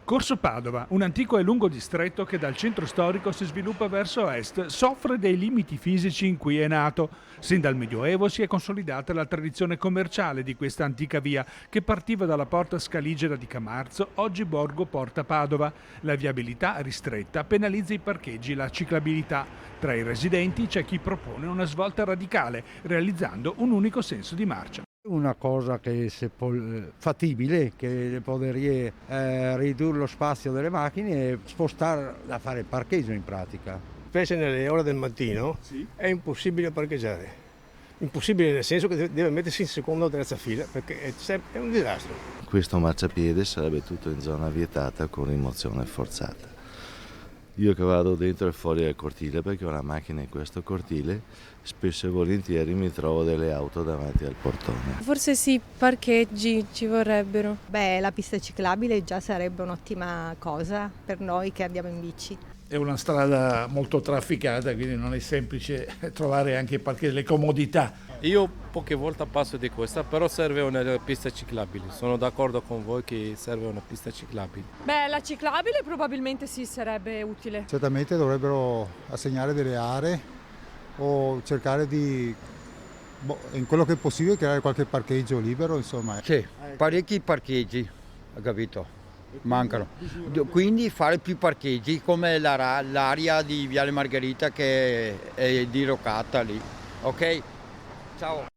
Corso Padova, un antico e lungo distretto che dal centro storico si sviluppa verso est, soffre dei limiti fisici in cui è nato. Sin dal Medioevo si è consolidata la tradizione commerciale di questa antica via che partiva dalla porta scaligera di Camarzo, oggi borgo Porta Padova. La viabilità ristretta penalizza i parcheggi e la ciclabilità. Tra i residenti c'è chi propone una svolta radicale, realizzando un unico senso di marcia. Una cosa che se fattibile, che potrebbe ridurre lo spazio delle macchine e spostare da fare il parcheggio in pratica. Specie nelle ore del mattino è impossibile parcheggiare. Impossibile nel senso che deve mettersi in seconda o terza fila perché è un disastro. Questo marciapiede sarebbe tutto in zona vietata con rimozione forzata. Io che vado dentro e fuori dal cortile perché ho una macchina in questo cortile, spesso e volentieri mi trovo delle auto davanti al portone. Forse sì, parcheggi ci vorrebbero. Beh, la pista ciclabile già sarebbe un'ottima cosa per noi che andiamo in bici. È una strada molto trafficata, quindi non è semplice trovare anche le comodità. Io poche volte passo di questa, però serve una pista ciclabile. Sono d'accordo con voi che serve una pista ciclabile. Beh, la ciclabile probabilmente sì, sarebbe utile. Certamente dovrebbero assegnare delle aree o cercare di, in quello che è possibile, creare qualche parcheggio libero, insomma. Sì, parecchi parcheggi, ho capito, mancano. Quindi fare più parcheggi come l'area di Viale Margherita che è diroccata lì, ok? Ciao.